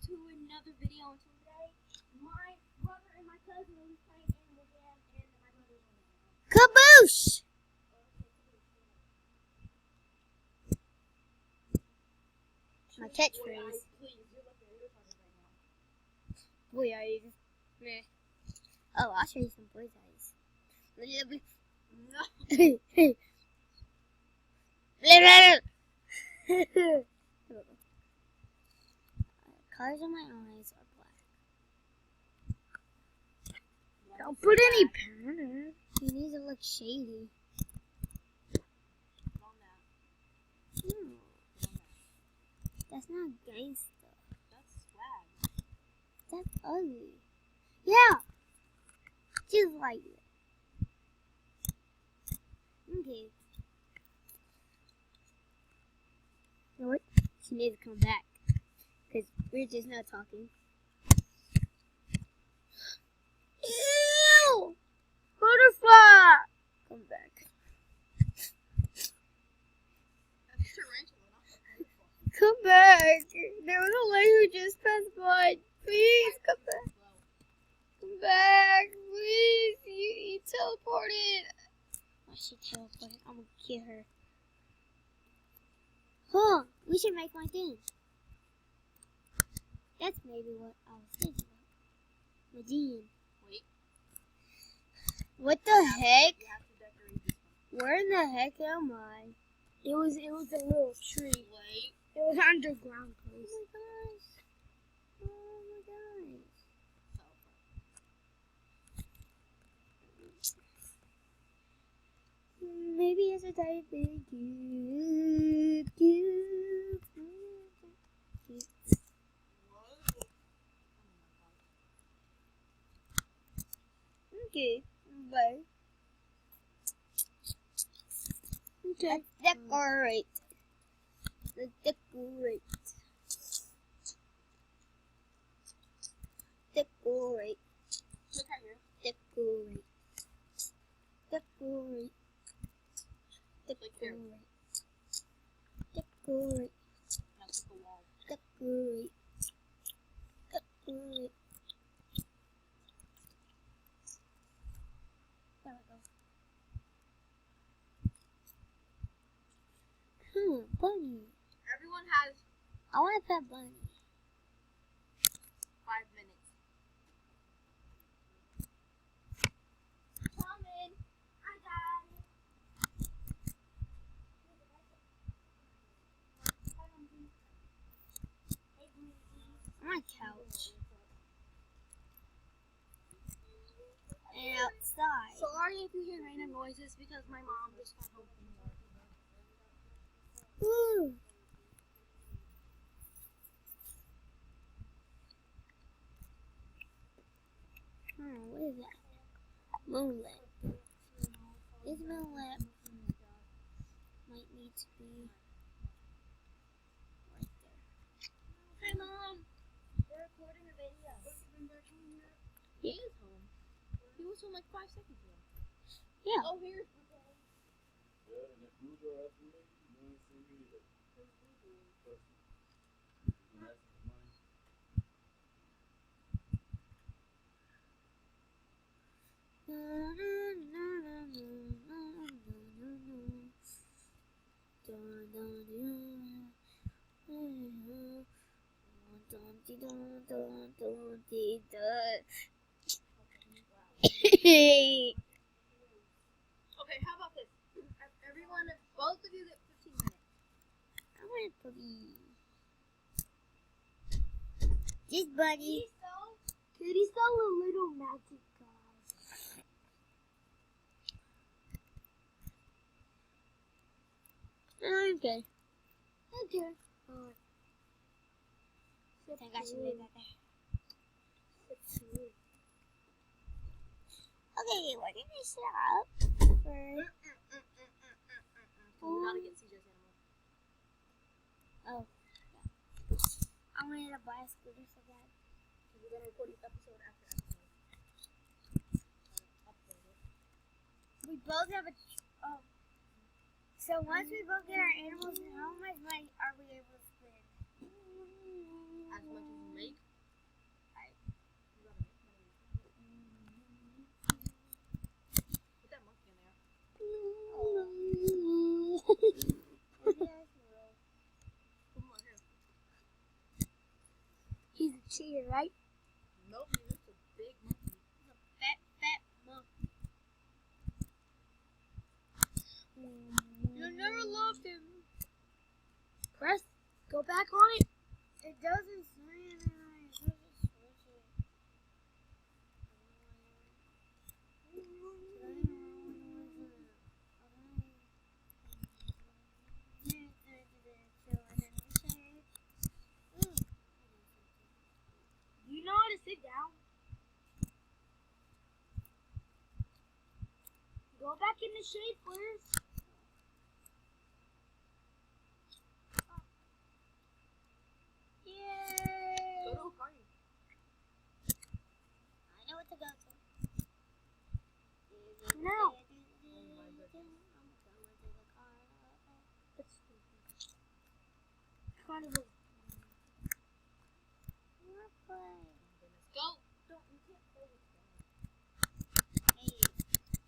to another video. And today, my brother and my cousin will be playing Animal Jam, and my brother's on it. Kaboosh! My catchphrase. Please, you're looking at your target right now. Boy eyes. Meh. Oh, I'll show you some boy's eyes. No. Colors on my eyes are black. Don't put any powder. He needs to look shady. No. That's not gangsta. That's swag. That's ugly. Yeah. Just like it. Okay. You know what? She needs to come back. Because we're just not talking. Ew! Butterfly! Come back. That's tarantula, not the butterfly. Come back. There was a lady who just passed by. Please, come back. Come back. Please. You teleported. Oh, she teleported. I'm going to kill her. Huh. We should make my thing. That's maybe what I was thinking about. Medine. Wait. What the heck? You have to decorate this one. Where in the heck am I? It was a little tree. Wait. It was underground place. Oh my gosh. Oh my gosh. Maybe it's a type big cute. Okay, bye. Okay. Let's decorate. Let's decorate. Decorate. Look right here. Decorate. Decorate. Like here. Decorate. That's the wall. Decorate. Decorate. There we go. Bunny. Everyone has I want to pet Bunny. 5 minutes. Coming. I got it. On my couch. And outside. Sorry if you hear random noises because my mom just got home from work. Woo. What is that? Moonlit. This moonlit might need to be right there. Hey mom, we're recording a video. He is home. He was home like 5 seconds ago. Yeah. Oh, here's the phone. Yeah, and if you go after me, you don't see me either. Okay, how about this? Everyone, both of you get 15 minutes. I want to be this buddy. He's so a little magic guy. Okay. Okay. I think I should leave that there. Okay, we're gonna stop for. We gotta get CJ's animal. Oh, yeah. I wanted to buy a scooter so bad. We're gonna record this episode after episode. Upload it. We both have a. So once we both get our animals, how much money are we able to spend? As much as you make. cheater, right? Nope, he's just a big monkey. He's a fat monkey. You never loved him. Press. Go back on it. It doesn't say anything. It doesn't switch it. You know how to sit down? Go back in the shade, please. Yay! So do Cardi. I know what to go to. No. That's stupid. Carnival. Let's go. Don't, you can't play with that. Hey.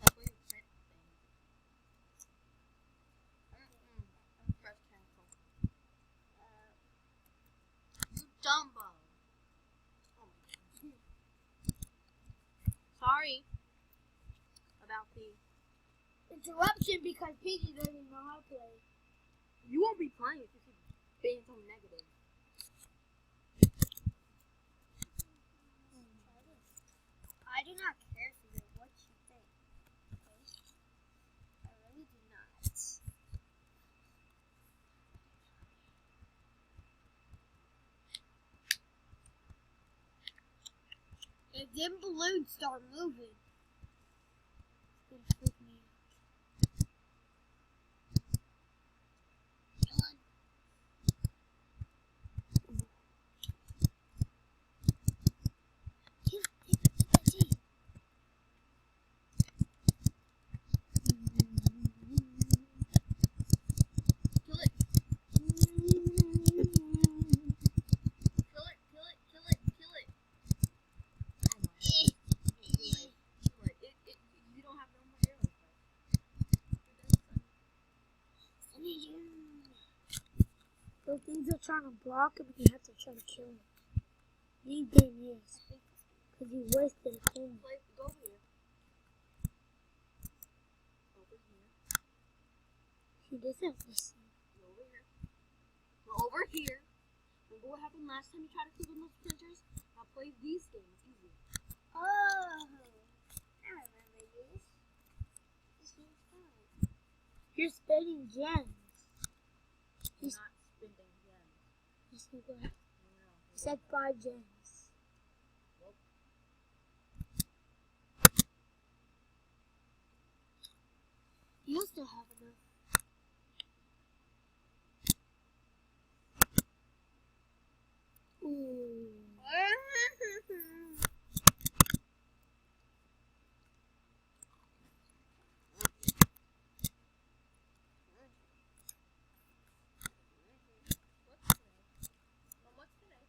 That's where you print things. Press cancel. You Dumbo. Oh my God. Sorry about the. Interruption because Piggy doesn't know how to play. You won't be playing if you keep being so negative. I do not care for you, what you think. Okay? I really do not. If them balloons start moving, it's gonna freak me out. Run. Kill it. Kill it. Kill it. Oh my God. You don't have no more arrows left. Those things are trying to block him, you have to try to kill him. These game is. Because he wasted a thing. Go over here. Over here. He doesn't listen. Go over here. Go over here. Remember what happened last time you tried to click on those printers? Now play these games. It's easy. Oh, I remember this. This one's fun. You're spending gems. I'm not spending gems. Just go ahead. No. You said 5 gems. Nope. You still have enough. Ooh. What's today?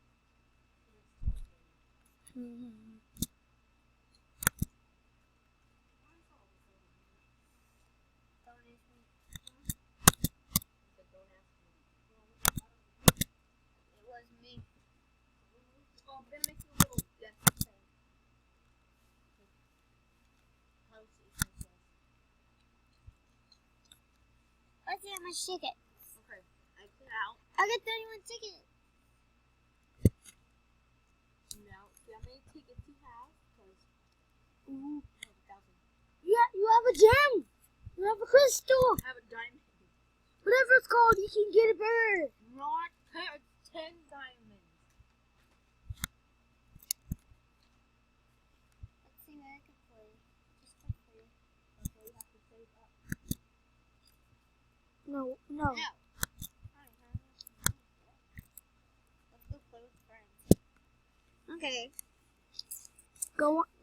It was me. Oh, I'm gonna make you a little desk thing. House is Let's see how much ticket. okay. I get out. I got 31 tickets. Now, see how many tickets you have? Because Ooh. I have 1,000. Yeah, you have a gem. You have a crystal. I have a diamond. Whatever it's called, you can get a bird. Not 10 diamonds. Let's see what I can play. Just for free. Okay, you have to save up. No. No. Let's go play with friends. Okay.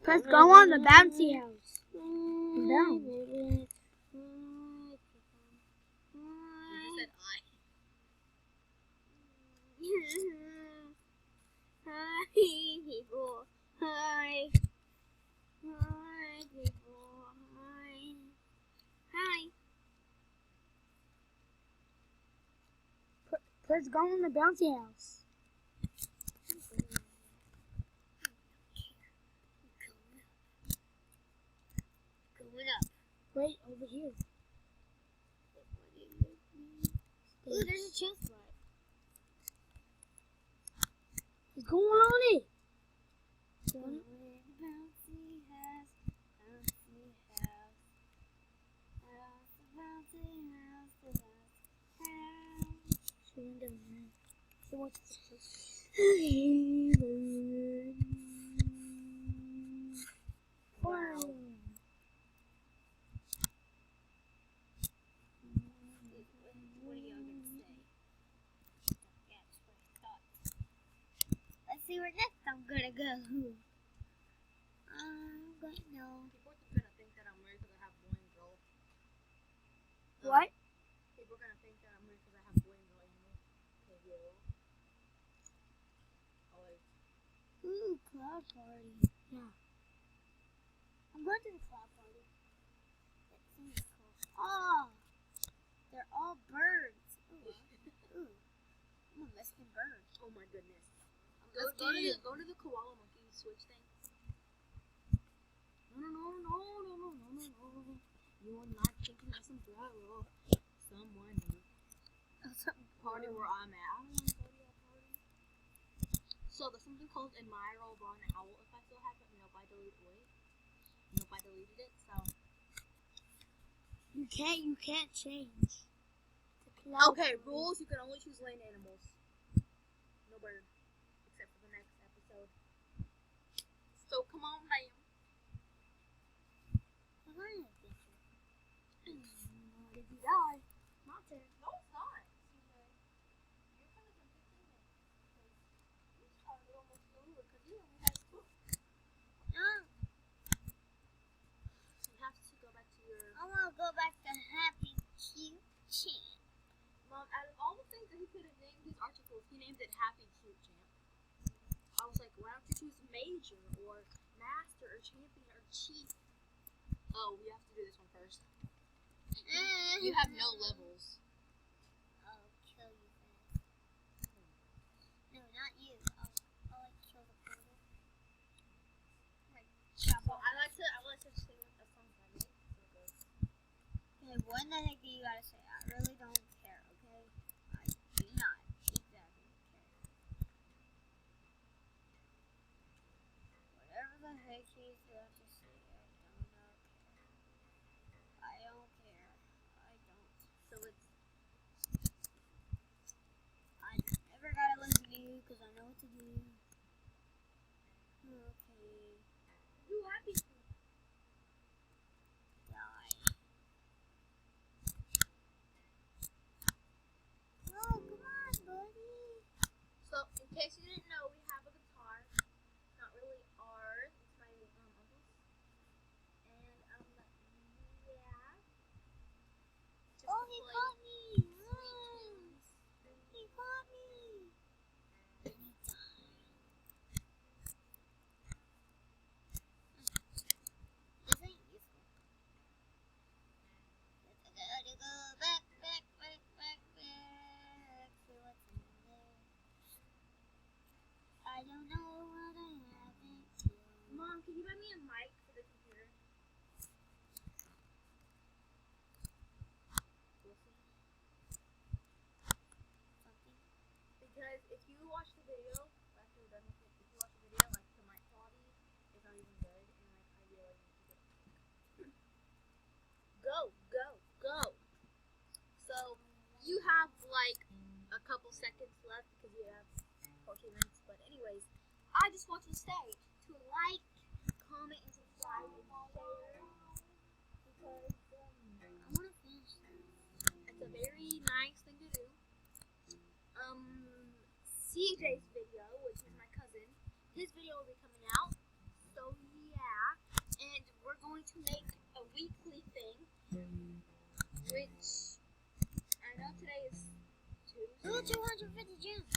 Press go on the bouncy house. Down. You just said I. Hi, people. Hi. Hi, people. Hi. Hi. Press go on the bouncy house. Going up. Wait, over here. Ooh, there's a chest spot. What's going on it? Bouncy house, bouncy house. Bouncy house, the house. Sitting down here. So what's this? Wow. What are y'all gonna say? Yeah, that's what I thought. Let's see where next I'm gonna go. But no. People are gonna think that I'm weird because I have boy and girl. What? People are gonna think that I'm weird because I have boy and girl animals. Always. Ooh, cloud party. Yeah. I'm going to the cloud party. That seems cool. Oh, they're all birds. Ooh. I'm a Mexican bird. Oh my goodness. Let's Go to the koala monkey switch thing. No. You are not thinking of some somewhere. Party where I'm at. I don't want to go to that party. So there's something called Admiral Ron Owl. If I still have it, nope, I deleted it. So You can't change. okay, rules: you can only choose land animals. No bird, except for the next episode. So come on, bam. What Did you die? Not to. No, it's not. You're kind of confusing it. You started almost over because you only had 2. You have to go back to your. I want to go back to Happy Cute Champ. Mom, out of all the things that he could have named his articles, he named it Happy Cute Champ. I was like, why don't you choose Major or Master or Champion or Chief? Oh, we have to do this one first. You have no levels. I'll kill you fast. No, not you. I'll like kill the portal. Like chop So off. I like to sing a song that I made. So it goes. Okay, what the heck do you gotta say? I really don't care, okay? I do not exactly care. Whatever the heck he's got to say, I do not care. I don't care. I don't. So it's. I never gotta listen to you because I know what to do. Okay. You happy? Die. Oh, come on, buddy. So in case you didn't know, we have a guitar. Not really ours. It's my uncle's. And yeah. Just Oh, to he play caught me. sweet tunes. He caught me. And he died. This ain't useful. I gotta go back to what's in there. I don't know what I haven't killed. Mom, can you buy me a mic for the computer? We'll see. Something. Because if you watch the video, after we're done with it, if you watch the video, like the mic quality is not even good, and like I really need to get a mic. Go. So you have like a couple seconds left because you have 14 minutes. But anyways, I just want you to say to like, comment, and subscribe and share because I want to finish this. it's a very nice thing to do. CJ's video, which is my cousin, his video will be coming out. So yeah, and we're going to make a weekly thing, which I know today is Tuesday. Ooh, 250 gems.